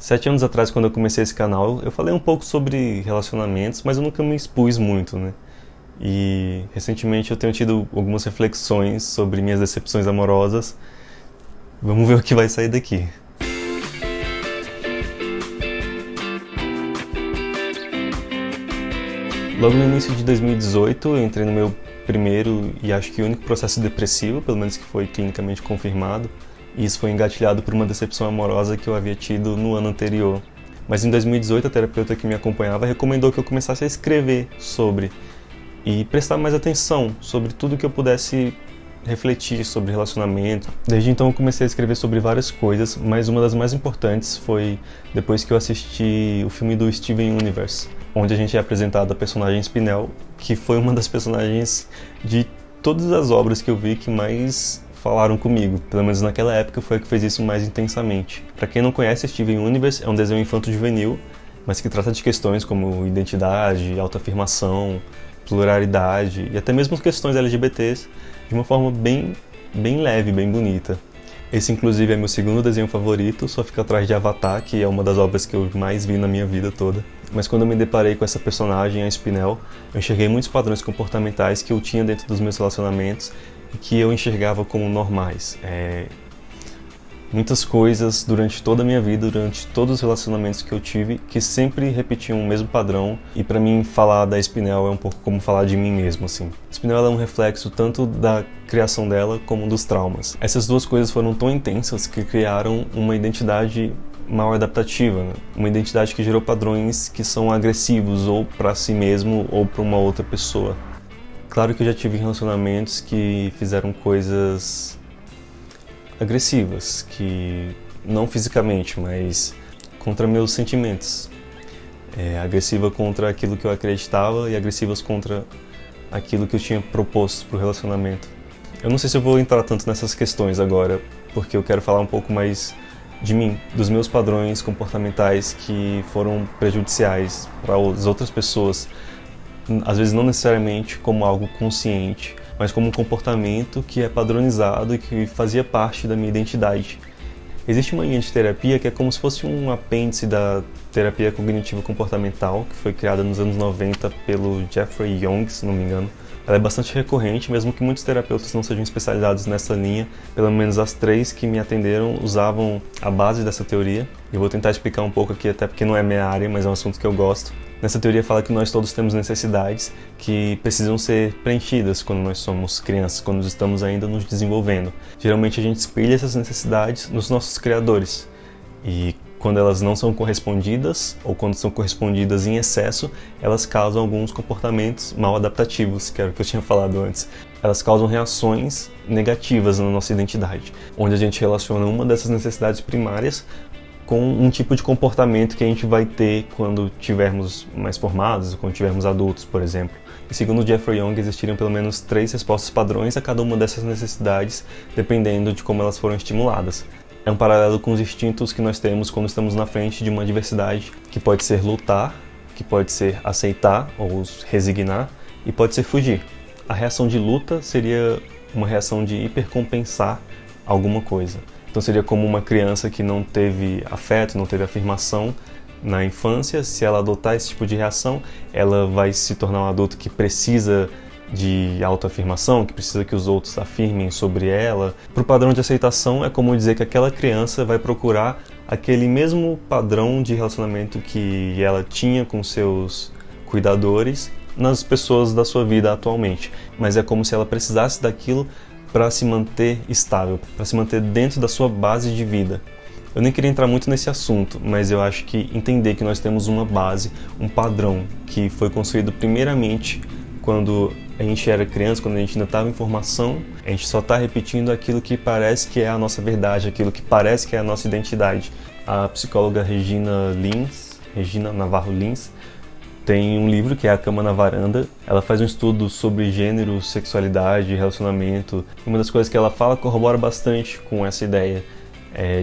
7 anos atrás, quando eu comecei esse canal, eu falei um pouco sobre relacionamentos, mas eu nunca me expus muito, né? E recentemente eu tenho tido algumas reflexões sobre minhas decepções amorosas. Vamos ver o que vai sair daqui. Logo no início de 2018, eu entrei no meu primeiro e acho que único processo depressivo, pelo menos que foi clinicamente confirmado. E isso foi engatilhado por uma decepção amorosa que eu havia tido no ano anterior. Mas em 2018, a terapeuta que me acompanhava recomendou que eu começasse a escrever sobre e prestar mais atenção sobre tudo que eu pudesse refletir sobre relacionamento. Desde então eu comecei a escrever sobre várias coisas, mas uma das mais importantes foi depois que eu assisti o filme do Steven Universe, onde a gente é apresentado a personagem Spinel, que foi uma das personagens de todas as obras que eu vi que mais falaram comigo. Pelo menos naquela época foi a que fez isso mais intensamente. Para quem não conhece, Steven Universe é um desenho infanto-juvenil, mas que trata de questões como identidade, autoafirmação, pluralidade e até mesmo questões LGBTs de uma forma bem leve, bem bonita. Esse inclusive é meu segundo desenho favorito, só fica atrás de Avatar, que é uma das obras que eu mais vi na minha vida toda. Mas quando eu me deparei com essa personagem, a Spinel, eu enxerguei muitos padrões comportamentais que eu tinha dentro dos meus relacionamentos e que eu enxergava como normais. Muitas coisas durante toda a minha vida, durante todos os relacionamentos que eu tive, que sempre repetiam o mesmo padrão. E pra mim, falar da Spinel é um pouco como falar de mim mesmo, assim. A Spinel é um reflexo tanto da criação dela como dos traumas. Essas duas coisas foram tão intensas que criaram uma identidade mal adaptativa, né? Uma identidade que gerou padrões que são agressivos ou para si mesmo ou para uma outra pessoa. Claro que eu já tive relacionamentos que fizeram coisas agressivas, que não fisicamente, mas contra meus sentimentos. Agressiva contra aquilo que eu acreditava e agressivas contra aquilo que eu tinha proposto para o relacionamento. Eu não sei se eu vou entrar tanto nessas questões agora, porque eu quero falar um pouco mais de mim, dos meus padrões comportamentais que foram prejudiciais para as outras pessoas, às vezes não necessariamente como algo consciente, mas como um comportamento que é padronizado e que fazia parte da minha identidade. Existe uma linha de terapia que é como se fosse um apêndice da terapia cognitivo-comportamental, que foi criada nos anos 90 pelo Jeffrey Young, se não me engano. Ela é bastante recorrente, mesmo que muitos terapeutas não sejam especializados nessa linha. Pelo menos as 3 que me atenderam usavam a base dessa teoria. Eu vou tentar explicar um pouco aqui, até porque não é minha área, mas é um assunto que eu gosto. Nessa teoria fala que nós todos temos necessidades que precisam ser preenchidas quando nós somos crianças, quando estamos ainda nos desenvolvendo. Geralmente a gente espelha essas necessidades nos nossos criadores. E quando elas não são correspondidas, ou quando são correspondidas em excesso, elas causam alguns comportamentos mal adaptativos, que era o que eu tinha falado antes. Elas causam reações negativas na nossa identidade, onde a gente relaciona uma dessas necessidades primárias com um tipo de comportamento que a gente vai ter quando tivermos mais formados, quando tivermos adultos, por exemplo. E segundo Jeffrey Young, existiriam pelo menos 3 respostas padrões a cada uma dessas necessidades, dependendo de como elas foram estimuladas. É um paralelo com os instintos que nós temos quando estamos na frente de uma adversidade, que pode ser lutar, que pode ser aceitar ou resignar, e pode ser fugir. A reação de luta seria uma reação de hipercompensar alguma coisa. Então seria como uma criança que não teve afeto, não teve afirmação na infância. Se ela adotar esse tipo de reação, ela vai se tornar um adulto que precisa de autoafirmação, que precisa que os outros afirmem sobre ela. Para o padrão de aceitação, é como dizer que aquela criança vai procurar aquele mesmo padrão de relacionamento que ela tinha com seus cuidadores nas pessoas da sua vida atualmente. Mas é como se ela precisasse daquilo para se manter estável, para se manter dentro da sua base de vida. Eu nem queria entrar muito nesse assunto, mas eu acho que entender que nós temos uma base, um padrão que foi construído primeiramente quando a gente era criança, quando a gente ainda estava em formação, a gente só está repetindo aquilo que parece que é a nossa verdade, aquilo que parece que é a nossa identidade. A psicóloga Regina Navarro Lins, tem um livro que é A Cama na Varanda. Ela faz um estudo sobre gênero, sexualidade, relacionamento. Uma das coisas que ela fala corrobora bastante com essa ideia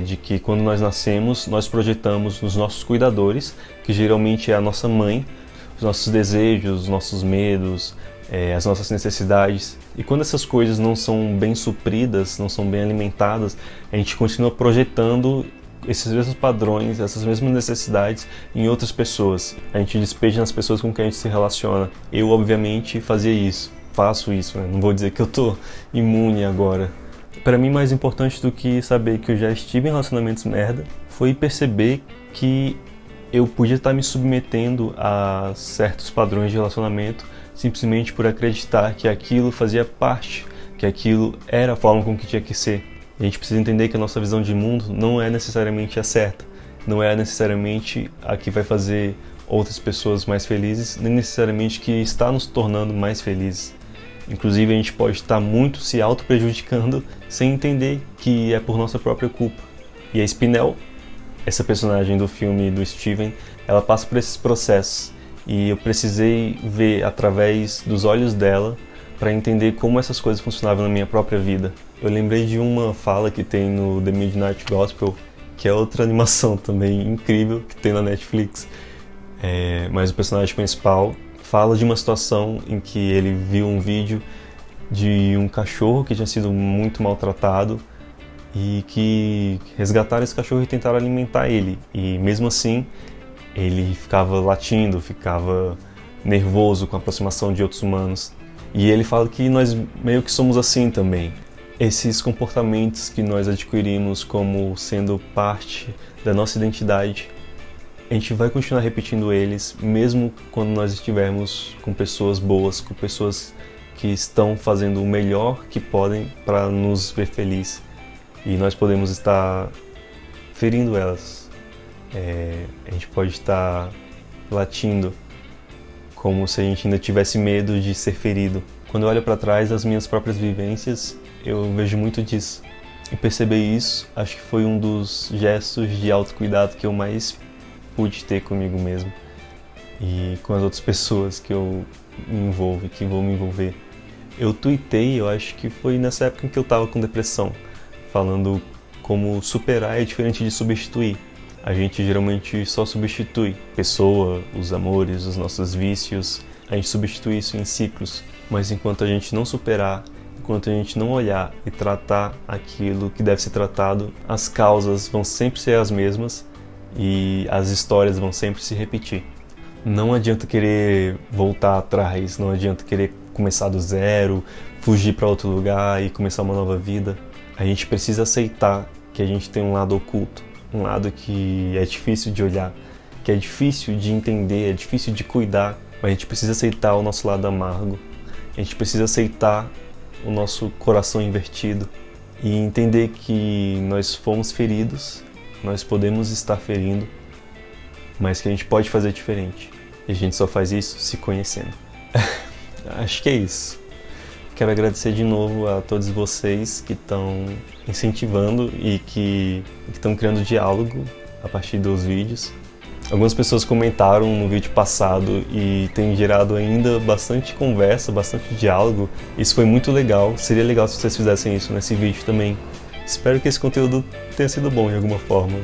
de que quando nós nascemos, nós projetamos nos nossos cuidadores, que geralmente é a nossa mãe, os nossos desejos, os nossos medos, as nossas necessidades. E quando essas coisas não são bem supridas, não são bem alimentadas, a gente continua projetando esses mesmos padrões, essas mesmas necessidades em outras pessoas. A gente despeja nas pessoas com quem a gente se relaciona. Eu, obviamente, fazia isso, faço isso, né? Não vou dizer que eu tô imune agora. Para mim, mais importante do que saber que eu já estive em relacionamentos merda, foi perceber que eu podia estar me submetendo a certos padrões de relacionamento simplesmente por acreditar que aquilo fazia parte, que aquilo era a forma com que tinha que ser. A gente precisa entender que a nossa visão de mundo não é necessariamente a certa, não é necessariamente a que vai fazer outras pessoas mais felizes, nem necessariamente que está nos tornando mais felizes. Inclusive, a gente pode estar muito se auto-prejudicando sem entender que é por nossa própria culpa. E a Spinell, essa personagem do filme do Steven, ela passa por esses processos. E eu precisei ver através dos olhos dela para entender como essas coisas funcionavam na minha própria vida. Eu lembrei de uma fala que tem no The Midnight Gospel, que é outra animação também incrível que tem na Netflix. Mas o personagem principal fala de uma situação em que ele viu um vídeo de um cachorro que tinha sido muito maltratado e que resgataram esse cachorro e tentaram alimentar ele. E mesmo assim, ele ficava latindo, ficava nervoso com a aproximação de outros humanos. E ele fala que nós meio que somos assim também. Esses comportamentos que nós adquirimos como sendo parte da nossa identidade, a gente vai continuar repetindo eles, mesmo quando nós estivermos com pessoas boas, com pessoas que estão fazendo o melhor que podem para nos ver felizes. E nós podemos estar ferindo elas. A gente pode estar latindo, como se a gente ainda tivesse medo de ser ferido. Quando eu olho para trás das minhas próprias vivências, eu vejo muito disso. E perceber isso, acho que foi um dos gestos de autocuidado que eu mais pude ter comigo mesmo e com as outras pessoas que eu me envolvo e que vou me envolver. Eu tuitei, eu acho que foi nessa época em que eu estava com depressão, falando como superar é diferente de substituir. A gente geralmente só substitui pessoa, os amores, os nossos vícios, a gente substitui isso em ciclos, mas enquanto a gente não superar, enquanto a gente não olhar e tratar aquilo que deve ser tratado, as causas vão sempre ser as mesmas e as histórias vão sempre se repetir. Não adianta querer voltar atrás, não adianta querer começar do zero, fugir para outro lugar e começar uma nova vida. A gente precisa aceitar que a gente tem um lado oculto, um lado que é difícil de olhar, que é difícil de entender, é difícil de cuidar, mas a gente precisa aceitar o nosso lado amargo, a gente precisa aceitar o nosso coração invertido e entender que nós fomos feridos, nós podemos estar ferindo, mas que a gente pode fazer diferente. E a gente só faz isso se conhecendo. Acho que é isso. Quero agradecer de novo a todos vocês que estão incentivando e que estão criando diálogo a partir dos vídeos. Algumas pessoas comentaram no vídeo passado e tem gerado ainda bastante conversa, bastante diálogo. Isso foi muito legal. Seria legal se vocês fizessem isso nesse vídeo também. Espero que esse conteúdo tenha sido bom de alguma forma.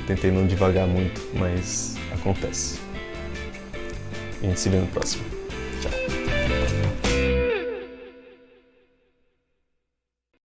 Tentei não devagar muito, mas acontece. A gente se vê no próximo. Tchau.